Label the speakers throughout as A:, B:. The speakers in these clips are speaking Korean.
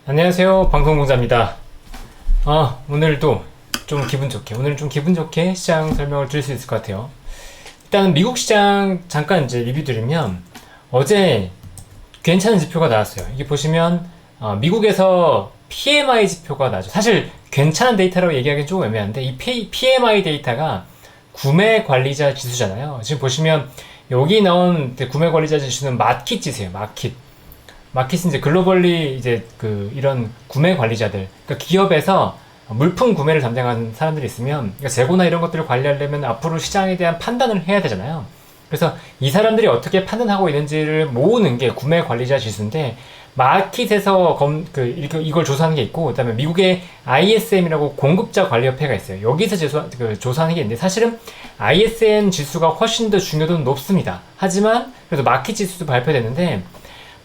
A: 안녕하세요, 방송공자입니다. 오늘도 오늘은 좀 기분 좋게 시장 설명을 드릴 수 있을 것 같아요. 일단 미국 시장 잠깐 이제 리뷰 드리면, 어제 괜찮은 지표가 나왔어요. 이게 보시면 미국에서 PMI 지표가 나죠. 사실 괜찮은 데이터라고 얘기하기는 조금 애매한데, 이 PMI 데이터가 구매 관리자 지수잖아요. 지금 보시면 여기 나온 구매 관리자 지수는 마켓 지수예요. 마켓은 이제 글로벌리 이제 이런 구매 관리자들, 그러니까 기업에서 물품 구매를 담당하는 사람들이 있으면, 그러니까 재고나 이런 것들을 관리하려면 앞으로 시장에 대한 판단을 해야 되잖아요. 그래서 이 사람들이 어떻게 판단하고 있는지를 모으는 게 구매 관리자 지수인데, 마켓에서 이걸 조사하는 게 있고, 그다음에 미국의 ISM이라고 공급자 관리협회가 있어요. 여기서 조사하는 게 있는데, 사실은 ISM 지수가 훨씬 더 중요도는 높습니다. 하지만 그래도 마켓 지수도 발표됐는데,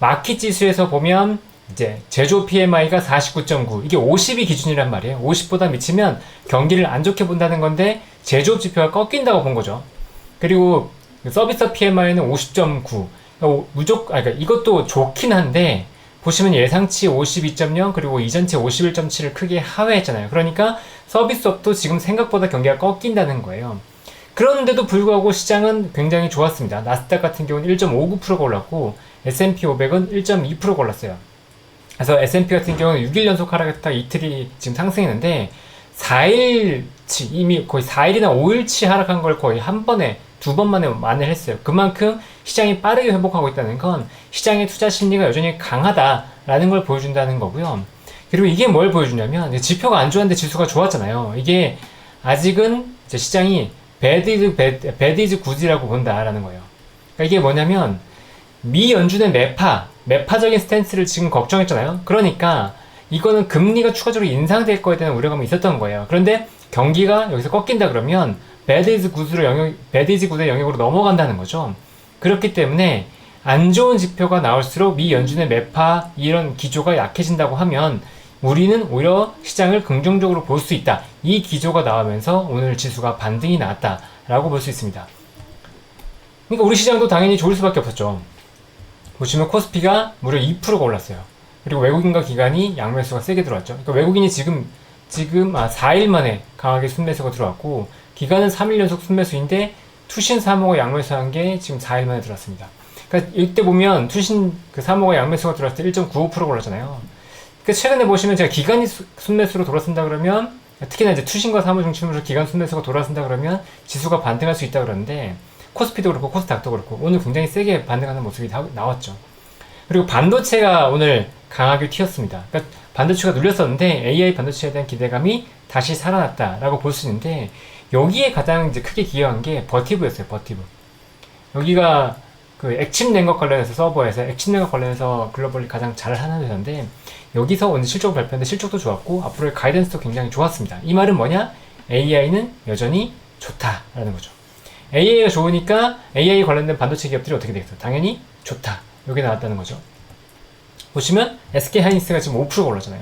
A: 마켓 지수에서 보면 이제 제조 PMI가 49.9, 이게 50이 기준이란 말이에요. 50보다 미치면 경기를 안 좋게 본다는 건데, 제조업 지표가 꺾인다고 본 거죠. 그리고 서비스 PMI는 50.9. 그러니까 이것도 좋긴 한데, 보시면 예상치 52.0, 그리고 이전치 51.7을 크게 하회했잖아요. 그러니까 서비스업도 지금 생각보다 경기가 꺾인다는 거예요. 그런데도 불구하고 시장은 굉장히 좋았습니다. 나스닥 같은 경우는 1.59%가 올랐고, S&P 500은 1.2%가 올랐어요. 그래서 S&P 같은 경우는 6일 연속 하락했다가 이틀이 지금 상승했는데, 4일치, 이미 거의 4일이나 5일치 하락한 걸 거의 한 번에, 두 번 만에 만회를 했어요. 그만큼 시장이 빠르게 회복하고 있다는 건 시장의 투자 심리가 여전히 강하다라는 걸 보여준다는 거고요. 그리고 이게 뭘 보여주냐면, 지표가 안 좋았는데 지수가 좋았잖아요. 이게 아직은 이제 시장이 bad is good이라고 본다라는 거예요. 그러니까 이게 뭐냐면, 미 연준의 매파적인 스탠스를 지금 걱정했잖아요. 그러니까 이거는 금리가 추가적으로 인상될 거에 대한 우려감이 있었던 거예요. 그런데 경기가 여기서 꺾인다 그러면 bad is good의 영역으로 넘어간다는 거죠. 그렇기 때문에 안 좋은 지표가 나올수록 미 연준의 매파 이런 기조가 약해진다고 하면, 우리는 오히려 시장을 긍정적으로 볼 수 있다. 이 기조가 나오면서 오늘 지수가 반등이 나왔다라고 볼 수 있습니다. 그러니까 우리 시장도 당연히 좋을 수밖에 없었죠. 보시면 코스피가 무려 2%가 올랐어요. 그리고 외국인과 기관이 양매수가 세게 들어왔죠. 그러니까 외국인이 지금 4일 만에 강하게 순매수가 들어왔고, 기관은 3일 연속 순매수인데 투신 사모가 양매수한 게 지금 4일 만에 들어왔습니다. 그러니까 이때 보면 투신 사모가 양매수가 들어왔을 때 1.95%가 올랐잖아요. 그러니까 최근에 보시면 제가 기관이 순매수로 돌아선다 그러면, 특히나 이제 투신과 사모 중심으로 기관 순매수가 돌아선다 그러면 지수가 반등할 수 있다 그러는데, 코스피도 그렇고 코스닥도 그렇고 오늘 굉장히 세게 반등하는 모습이 나왔죠. 그리고 반도체가 오늘 강하게 튀었습니다. 그러니까 반도체가 눌렸었는데 AI 반도체에 대한 기대감이 다시 살아났다라고 볼 수 있는데, 여기에 가장 이제 크게 기여한 게 버티브였어요. 버티브. 여기가 액침 냉각 관련해서, 서버에서 액침 냉각 관련해서 글로벌리 가장 잘하는 회사인데, 여기서 오늘 실적을 발표했는데 실적도 좋았고 앞으로의 가이던스도 굉장히 좋았습니다. 이 말은 뭐냐? AI는 여전히 좋다라는 거죠. AI가 좋으니까 AI 관련된 반도체 기업들이 어떻게 되겠어요? 당연히 좋다. 여기 나왔다는 거죠. 보시면 SK하이닉스가 지금 5%가 올랐잖아요.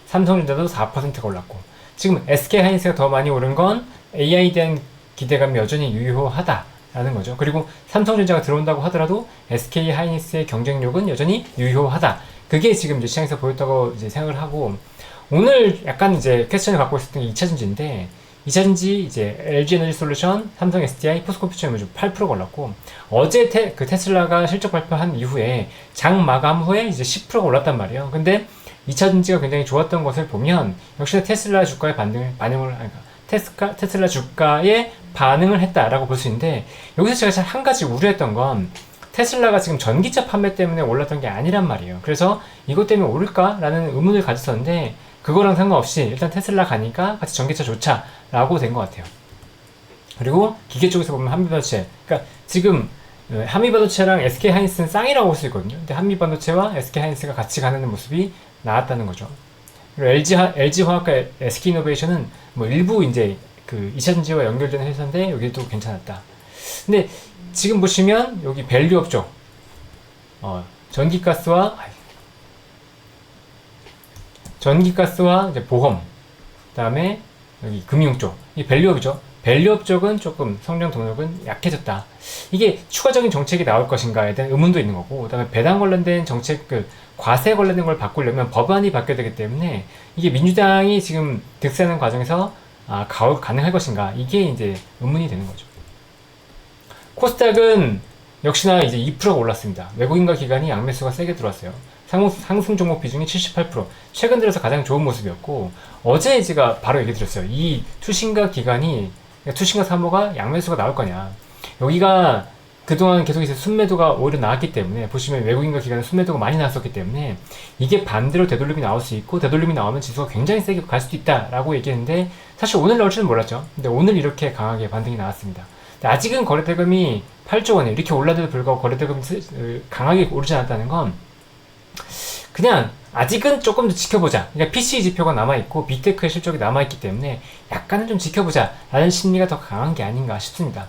A: 삼성전자도 4%가 올랐고, 지금 SK하이닉스가 더 많이 오른 건 AI에 대한 기대감이 여전히 유효하다라는 거죠. 그리고 삼성전자가 들어온다고 하더라도 SK하이닉스의 경쟁력은 여전히 유효하다. 그게 지금 이제 시장에서 보였다고 이제 생각을 하고, 오늘 약간 이제 퀘스천을 갖고 있었던 게 2차전지인데, 2차전지 이제 LG에너지솔루션, 삼성 SDI, 포스코퓨처엠이 8%가 올랐고, 어제 테슬라가 실적 발표한 이후에 장 마감 후에 이제 10%가 올랐단 말이에요. 근데 2차전지가 굉장히 좋았던 것을 보면, 역시나 테슬라 주가의 테슬라 주가에 반응을 했다라고 볼 수 있는데, 여기서 제가 한 가지 우려했던 건, 테슬라가 지금 전기차 판매 때문에 올랐던 게 아니란 말이에요. 그래서 이것 때문에 오를까라는 의문을 가졌었는데, 그거랑 상관없이 일단 테슬라 가니까 같이 전기차 좋자라고 된 것 같아요. 그리고 기계 쪽에서 보면 한미반도체, 그러니까 지금 한미반도체랑 SK하이닉스는 쌍이라고 볼 수 있거든요. 근데 한미반도체와 SK하이닉스가 같이 가는 모습이 나왔다는 거죠. 그리고 LG화학과 SK이노베이션은 뭐 일부 이제 2차전지와 연결되는 회사인데 여기도 괜찮았다. 근데 지금 보시면 여기 밸류업 쪽, 전기가스와 이제 보험, 그다음에 여기 금융 쪽, 이 밸류업이죠. 밸류업 쪽은 조금 성장 동력은 약해졌다. 이게 추가적인 정책이 나올 것인가에 대한 의문도 있는 거고, 그다음에 배당 관련된 정책, 과세 관련된 걸 바꾸려면 법안이 바뀌어야 되기 때문에 이게 민주당이 지금 득세하는 과정에서 가능할 것인가, 이게 이제 의문이 되는 거죠. 코스닥은 역시나 이제 2%가 올랐습니다. 외국인과 기관이 양매수가 세게 들어왔어요. 상승 종목 비중이 78%, 최근 들어서 가장 좋은 모습이었고, 어제 제가 바로 얘기 드렸어요. 이 투신과 기관이, 투신과 사모가 양매수가 나올 거냐. 여기가 그동안 계속 이제 순매도가 오히려 나왔기 때문에, 보시면 외국인과 기관은 순매도가 많이 나왔었기 때문에 이게 반대로 되돌림이 나올 수 있고, 되돌림이 나오면 지수가 굉장히 세게 갈 수도 있다라고 얘기했는데, 사실 오늘 나올 줄은 몰랐죠. 근데 오늘 이렇게 강하게 반등이 나왔습니다. 아직은 거래대금이 8조 원이에요. 이렇게 올라도 불구하고 거래대금이 강하게 오르지 않았다는 건 그냥 아직은 조금 더 지켜보자. 그러니까 PC 지표가 남아있고 빅테크의 실적이 남아있기 때문에 약간은 좀 지켜보자 라는 심리가 더 강한 게 아닌가 싶습니다.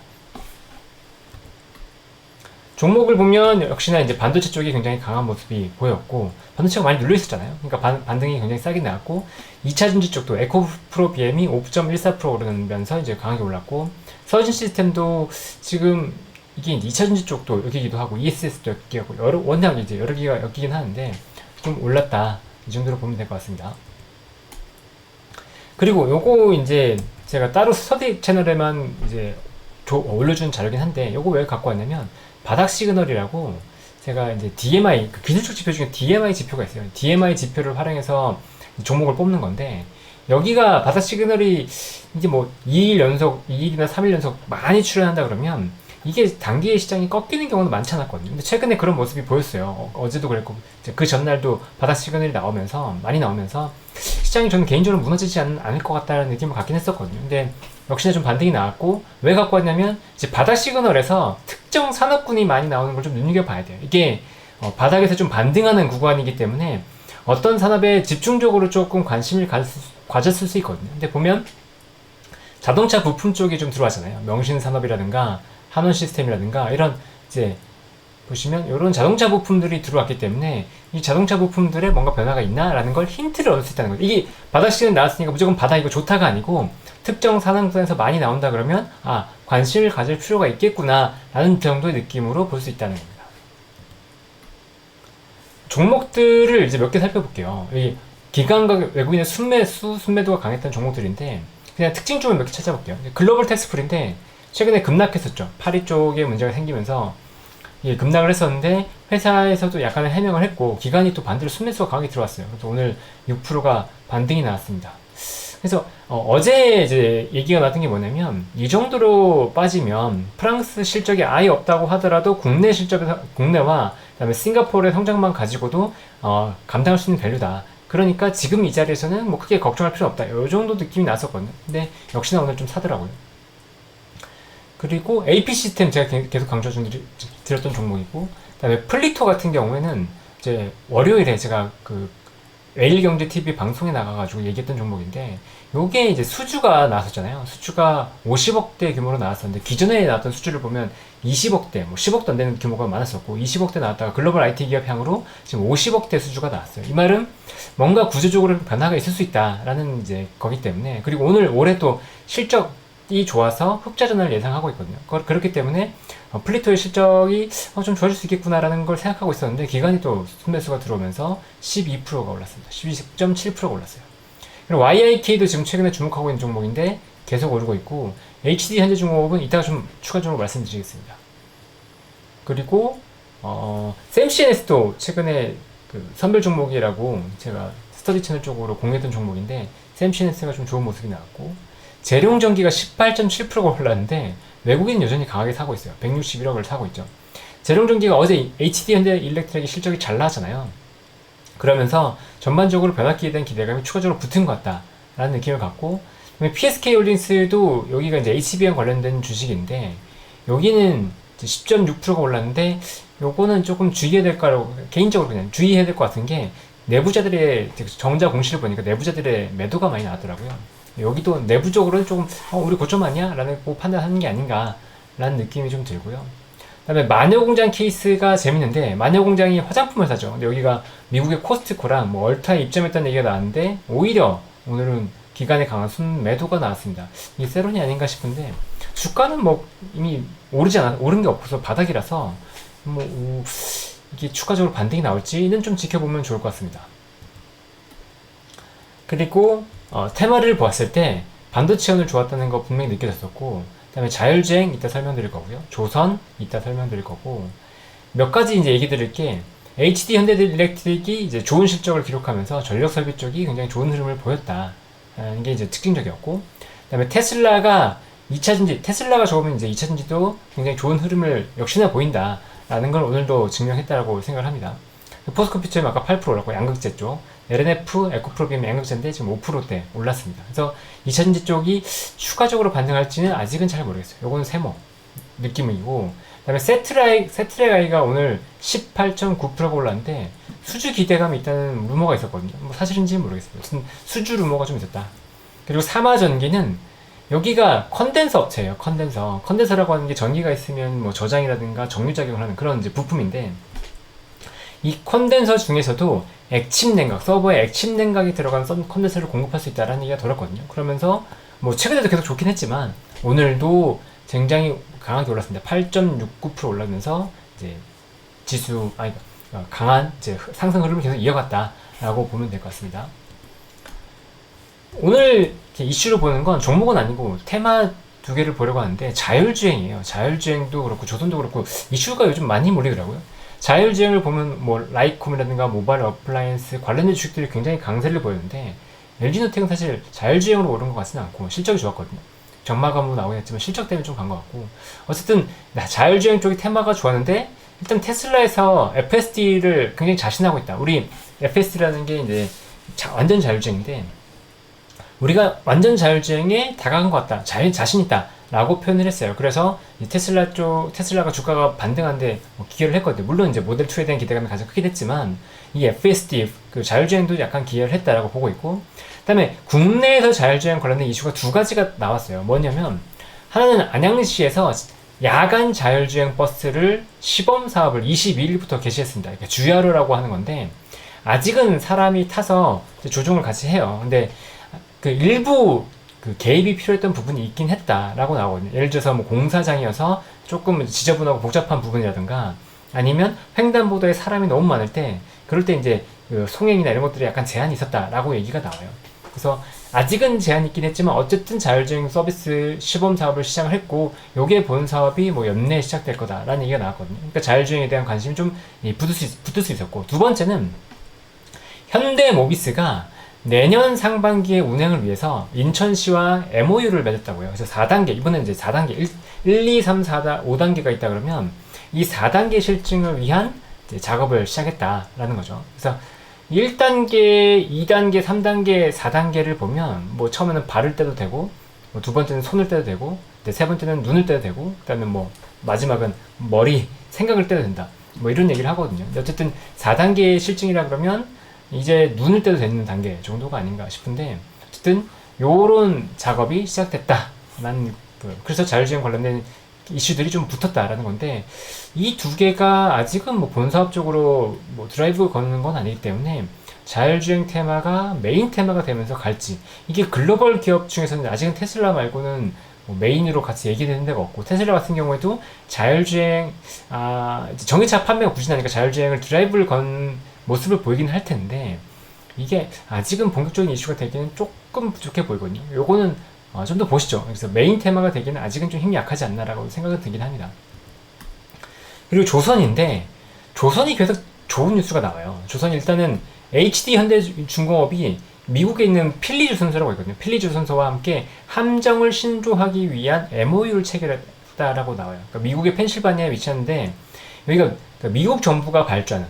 A: 종목을 보면 역시나 이제 반도체 쪽이 굉장히 강한 모습이 보였고, 반도체가 많이 눌려 있었잖아요. 그러니까 반등이 굉장히 싸게 나왔고, 2차전지 쪽도 에코프로 BM이 5.14% 오르면서 이제 강하게 올랐고, 서진 시스템도 지금 이게 이제 2차전지 쪽도 여기기도 하고, ESS도 여기하고, 워낙 이제 여러 개가 여기긴 하는데 좀 올랐다, 이 정도로 보면 될 것 같습니다. 그리고 요거 이제 제가 따로 스터디 채널에만 이제 올려준 자료긴 한데, 요거 왜 갖고 왔냐면, 바닥 시그널이라고 제가 이제 DMI, 그 기술적 지표 중에 DMI 지표가 있어요. DMI 지표를 활용해서 종목을 뽑는 건데, 여기가 바닥 시그널이 이제 뭐 2일 연속, 2일이나 3일 연속 많이 출현한다 그러면 이게 단기에 시장이 꺾이는 경우도 많지 않았거든요. 근데 최근에 그런 모습이 보였어요. 어제도 그랬고, 그 전날도 바닥 시그널이 많이 나오면서 시장이 저는 개인적으로 무너지지 않을 것 같다는 느낌을 갖긴 했었거든요. 근데 역시나 좀 반등이 나왔고, 왜 갖고 왔냐면 이제 바닥 시그널에서 특정 산업군이 많이 나오는 걸 좀 눈여겨봐야 돼요. 이게 바닥에서 좀 반등하는 구간이기 때문에 어떤 산업에 집중적으로 조금 관심을 가졌을 수 있거든요. 근데 보면 자동차 부품 쪽이 좀 들어왔잖아요. 명신산업이라든가 한원시스템이라든가 이런 이제 보시면 이런 자동차 부품들이 들어왔기 때문에 이 자동차 부품들에 뭔가 변화가 있나라는 걸 힌트를 얻을 수 있다는 거죠. 이게 바닥 시그널 나왔으니까 무조건 바닥이고 좋다가 아니고, 특정 산업군에서 많이 나온다 그러면 관심을 가질 필요가 있겠구나 라는 정도의 느낌으로 볼 수 있다는 겁니다. 종목들을 이제 몇 개 살펴볼게요. 이 기관과 외국인의 순매도가 강했던 종목들인데, 그냥 특징적으로 몇 개 찾아볼게요. 글로벌 텍스풀인데 최근에 급락했었죠. 파리 쪽에 문제가 생기면서 급락을 했었는데, 회사에서도 약간의 해명을 했고, 기관이 또 반대로 순매수가 강하게 들어왔어요. 그래서 오늘 6%가 반등이 나왔습니다. 그래서 어제 이제 얘기가 나왔던 게 뭐냐면, 이 정도로 빠지면 프랑스 실적이 아예 없다고 하더라도 국내와 그다음에 싱가포르의 성장만 가지고도 감당할 수 있는 밸류다. 그러니까 지금 이 자리에서는 뭐 크게 걱정할 필요 없다. 이 정도 느낌이 났었거든요. 근데 역시나 오늘 좀 사더라고요. 그리고 AP 시스템 제가 계속 강조 드렸던 종목이고, 그다음에 플리토 같은 경우에는 이제 월요일에 제가 그 매일경제TV 방송에 나가가지고 얘기했던 종목인데, 요게 이제 수주가 나왔었잖아요. 수주가 50억대 규모로 나왔었는데, 기존에 나왔던 수주를 보면 20억대, 뭐 10억도 안 되는 규모가 많았었고, 20억대 나왔다가 글로벌 IT 기업 향으로 지금 50억대 수주가 나왔어요. 이 말은 뭔가 구조적으로 변화가 있을 수 있다라는 이제 거기 때문에, 그리고 올해 또 실적이 좋아서 흑자전환을 예상하고 있거든요. 그렇기 때문에 플리토의 실적이 좀 좋아질 수 있겠구나라는 걸 생각하고 있었는데, 기관이 또 순매수가 들어오면서 12%가 올랐습니다. 12.7%가 올랐어요. 그리고 YIK도 지금 최근에 주목하고 있는 종목인데 계속 오르고 있고, HD 현대중공업은 이따가 좀 추가적으로 말씀드리겠습니다. 그리고 샘CNS도 최근에 그 선별 종목이라고 제가 스터디 채널 쪽으로 공유했던 종목인데, 샘CNS가 좀 좋은 모습이 나왔고, 재룡전기가 18.7%가 올랐는데 외국인은 여전히 강하게 사고 있어요. 161억을 사고 있죠. 재룡전기가 어제 HD 현대일렉트릭이 실적이 잘 나왔잖아요. 그러면서 전반적으로 변화기에 대한 기대감이 추가적으로 붙은 것 같다라는 느낌을 갖고, PSK홀딩스도 여기가 이제 HBM 관련된 주식인데, 여기는 10.6%가 올랐는데, 요거는 조금 주의해야 될 거라고, 개인적으로 그냥 주의해야 될 것 같은 게, 내부자들의 정자 공시를 보니까 내부자들의 매도가 많이 나왔더라고요. 여기도 내부적으로는 조금 우리 고점 아니야? 라는 판단하는 게 아닌가 라는 느낌이 좀 들고요. 그 다음에 마녀공장 케이스가 재밌는데, 마녀공장이 화장품 회사죠. 근데 여기가 미국의 코스트코랑 뭐 얼타에 입점했다는 얘기가 나왔는데, 오히려 오늘은 기간에 강한 순매도가 나왔습니다. 이게 세론이 아닌가 싶은데, 주가는 뭐 이미 오른 게 없어서 바닥이라서 뭐 이게 추가적으로 반등이 나올지는 좀 지켜보면 좋을 것 같습니다. 그리고 테마를 보았을 때 반도체 오늘 좋았다는 거 분명히 느껴졌었고, 그 다음에 자율주행 이따 설명드릴 거고요. 조선 이따 설명드릴 거고, 몇 가지 이제 얘기 드릴 게, HD 현대일렉트릭이 이제 좋은 실적을 기록하면서 전력 설비 쪽이 굉장히 좋은 흐름을 보였다. 이게 이제 특징적이었고, 그 다음에 테슬라가 좋으면 이제 2차전지도 굉장히 좋은 흐름을 역시나 보인다. 라는 걸 오늘도 증명했다라고 생각을 합니다. 포스코피처는 아까 8% 올랐고, 양극재 쪽. LNF, 에코프로비엠 양극재인데 지금 5%대 올랐습니다. 그래서 2차전지 쪽이 추가적으로 반등할지는 아직은 잘 모르겠어요. 요거는 세모 느낌이고, 그 다음에 세트렉아이가 오늘 18.9%가 올랐는데, 수주 기대감이 있다는 루머가 있었거든요. 뭐 사실인지는 모르겠어요. 무슨 수주 루머가 좀 있었다. 그리고 사마전기는 여기가 컨덴서 업체예요. 컨덴서라고 하는 게 전기가 있으면 뭐 저장이라든가 정류작용을 하는 그런 이제 부품인데, 이 컨덴서 중에서도 액침 냉각, 서버에 액침 냉각이 들어간 컨덴서를 공급할 수 있다라는 얘기가 돌았거든요. 그러면서 뭐 최근에도 계속 좋긴 했지만 오늘도 굉장히 강하게 올랐습니다. 8.69% 올라면서 이제 강한 이제 상승 흐름을 계속 이어갔다라고 보면 될 것 같습니다. 오늘 이슈로 보는 건 종목은 아니고 테마 두 개를 보려고 하는데, 자율주행이에요. 자율주행도 그렇고 조선도 그렇고 이슈가 요즘 많이 몰리더라고요. 자율주행을 보면 뭐 라이콤이라든가 모바일 어플라이언스 관련된 주식들이 굉장히 강세를 보였는데, LG노텍은 사실 자율주행으로 오른 것 같지는 않고 실적이 좋았거든요. 정마감으로 나오긴 했지만 실적 때문에 좀 간 것 같고, 어쨌든 자율주행 쪽이 테마가 좋았는데, 일단 테슬라에서 FSD를 굉장히 자신하고 있다. 우리 FSD라는 게 이제 완전 자율주행인데, 우리가 완전 자율주행에 다가간 것 같다, 자신 있다 라고 표현을 했어요. 그래서 테슬라가 주가가 반등한데 기여를 했거든요. 물론 이제 모델 2에 대한 기대감이 가장 크긴 했지만, 이 FSD 그 자율주행도 약간 기여를 했다라고 보고 있고, 그 다음에 국내에서 자율주행 관련된 이슈가 두 가지가 나왔어요. 뭐냐면, 하나는 안양시에서 야간 자율주행 버스를 시범 사업을 22일부터 개시했습니다. 그러니까 주야로라고 하는 건데, 아직은 사람이 타서 조종을 같이 해요. 근데 그 일부 그 개입이 필요했던 부분이 있긴 했다라고 나오거든요. 예를 들어서 뭐 공사장이어서 조금 지저분하고 복잡한 부분이라든가, 아니면 횡단보도에 사람이 너무 많을 때, 그럴 때 이제 그 송행이나 이런 것들이 약간 제한이 있었다라고 얘기가 나와요. 그래서 아직은 제한이 있긴 했지만 어쨌든 자율주행 서비스 시범 사업을 시작을 했고, 요게 본 사업이 뭐 연내에 시작될 거다라는 얘기가 나왔거든요. 그러니까 자율주행에 대한 관심이 좀 붙을 수 있었고, 두 번째는 현대모비스가 내년 상반기의 운행을 위해서 인천시와 MOU를 맺었다고요. 그래서 4단계, 이번엔 이제 4단계, 1, 2, 3, 4, 5단계가 있다 그러면 이 4단계 실증을 위한 이제 작업을 시작했다라는 거죠. 그래서 1단계, 2단계, 3단계, 4단계를 보면 뭐 처음에는 발을 떼도 되고, 뭐 두 번째는 손을 떼도 되고, 세 번째는 눈을 떼도 되고, 그다음에 뭐 마지막은 생각을 떼도 된다. 뭐 이런 얘기를 하거든요. 어쨌든 4단계 실증이라 그러면 이제 눈을 떼도 되는 단계 정도가 아닌가 싶은데, 어쨌든 요런 작업이 시작됐다라는, 그래서 자율주행 관련된 이슈들이 좀 붙었다라는 건데, 이 두 개가 아직은 뭐 본사업적으로 뭐 드라이브 거는 건 아니기 때문에 자율주행 테마가 메인 테마가 되면서 갈지, 이게 글로벌 기업 중에서는 아직은 테슬라 말고는 뭐 메인으로 같이 얘기되는 데가 없고, 테슬라 같은 경우에도 자율주행 전기차 판매가 부진하니까 자율주행을 드라이브를 건 모습을 보이긴 할 텐데, 이게 아직은 본격적인 이슈가 되기는 조금 부족해 보이거든요. 요거는 좀 더 보시죠. 그래서 메인 테마가 되기는 아직은 좀 힘이 약하지 않나라고 생각은 들긴 합니다. 그리고 조선인데, 조선이 계속 좋은 뉴스가 나와요. 조선이 일단은 HD 현대중공업이 미국에 있는 필리조선소라고 있거든요. 필리조선소와 함께 함정을 신조하기 위한 MOU를 체결했다라고 나와요. 그러니까 미국의 펜실바니아에 위치하는데, 여기가 미국 정부가 발주하는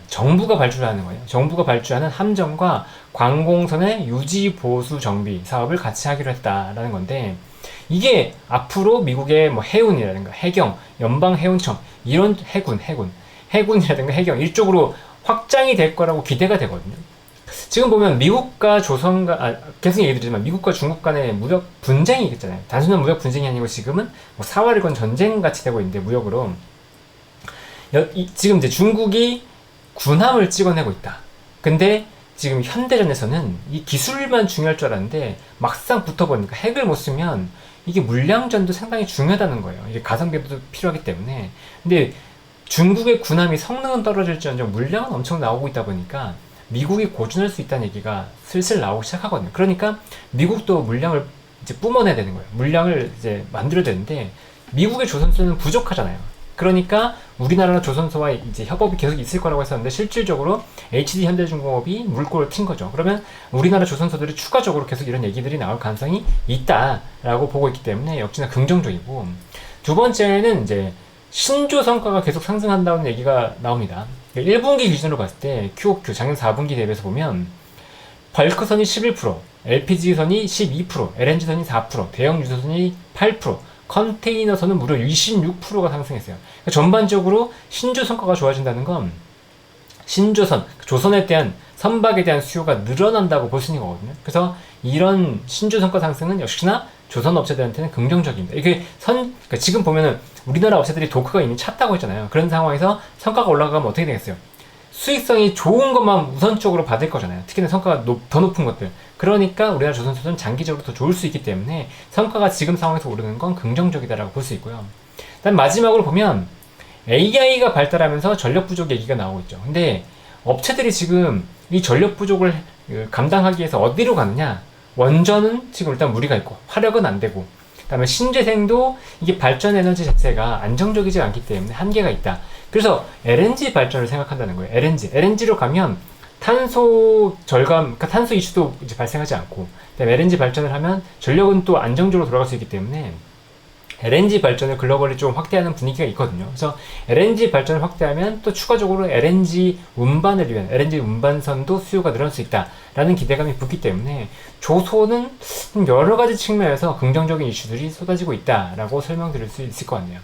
A: 거예요. 정부가 발주하는 함정과 관공선의 유지 보수 정비 사업을 같이 하기로 했다라는 건데, 이게 앞으로 미국의 뭐 해운이라든가 해경, 연방해운청, 이런 해군이라든가 해경 이쪽으로 확장이 될 거라고 기대가 되거든요. 지금 보면 미국과 계속 얘기 드리지만 미국과 중국 간의 무역 분쟁이 있잖아요. 단순한 무역 분쟁이 아니고 지금은 뭐 사활을 건 전쟁 같이 되고 있는데, 무역으로 지금 이제 중국이 군함을 찍어내고 있다. 근데 지금 현대전에서는 이 기술만 중요할 줄 알았는데, 막상 붙어보니까 핵을 못 쓰면 이게 물량전도 상당히 중요하다는 거예요. 이게 가성비도 필요하기 때문에. 근데 중국의 군함이 성능은 떨어질지언정 물량은 엄청 나오고 있다 보니까 미국이 고전할 수 있다는 얘기가 슬슬 나오기 시작하거든요. 그러니까 미국도 물량을 이제 뿜어내야 되는 거예요. 물량을 이제 만들어야 되는데 미국의 조선소는 부족하잖아요. 그러니까 우리나라랑 조선소와 이제 협업이 계속 있을 거라고 했었는데 실질적으로 HD 현대중공업이 물꼬를 튄 거죠. 그러면 우리나라 조선소들이 추가적으로 계속 이런 얘기들이 나올 가능성이 있다라고 보고 있기 때문에 역시나 긍정적이고, 두 번째는 이제 신조 성과가 계속 상승한다는 얘기가 나옵니다. 1분기 기준으로 봤을 때 QOQ 작년 4분기 대비해서 보면 벌크선이 11%, LPG선이 12%, LNG선이 4%, 대형 유조선이 8%, 컨테이너선은 무려 26%가 상승했어요. 그러니까 전반적으로 신조 성과가 좋아진다는 건 신조선, 조선에 대한 선박에 대한 수요가 늘어난다고 볼 수 있는 거거든요. 그래서 이런 신조 성과 상승은 역시나 조선 업체들한테는 긍정적입니다. 이게 그러니까 지금 보면은 우리나라 업체들이 도크가 이미 찼다고 했잖아요. 그런 상황에서 성과가 올라가면 어떻게 되겠어요? 수익성이 좋은 것만 우선적으로 받을 거잖아요. 특히나 성과가 더 높은 것들. 그러니까 우리나라 조선소는 장기적으로 더 좋을 수 있기 때문에 성과가 지금 상황에서 오르는 건 긍정적이다라고 볼 수 있고요. 일단 마지막으로 보면 AI가 발달하면서 전력 부족 얘기가 나오고 있죠. 근데 업체들이 지금 이 전력 부족을 감당하기 위해서 어디로 가느냐? 원전은 지금 일단 무리가 있고 화력은 안 되고, 그다음에 신재생도 이게 발전 에너지 자체가 안정적이지 않기 때문에 한계가 있다. 그래서 LNG 발전을 생각한다는 거예요. LNG로 가면 탄소 절감, 그러니까 탄소 이슈도 이제 발생하지 않고, 그다음에 LNG 발전을 하면 전력은 또 안정적으로 돌아갈 수 있기 때문에 LNG 발전을 글로벌리 좀 확대하는 분위기가 있거든요. 그래서 LNG 발전을 확대하면 또 추가적으로 LNG 운반을 위한 LNG 운반선도 수요가 늘어날 수 있다라는 기대감이 붙기 때문에 조선은 여러 가지 측면에서 긍정적인 이슈들이 쏟아지고 있다라고 설명드릴 수 있을 것 같네요.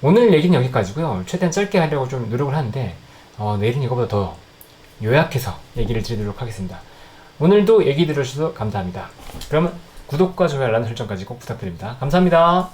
A: 오늘 얘기는 여기까지고요. 최대한 짧게 하려고 좀 노력을 하는데 내일은 이거보다 더 요약해서 얘기를 드리도록 하겠습니다. 오늘도 얘기 들어주셔서 감사합니다. 그러면 구독과 좋아요, 알람 설정까지 꼭 부탁드립니다. 감사합니다.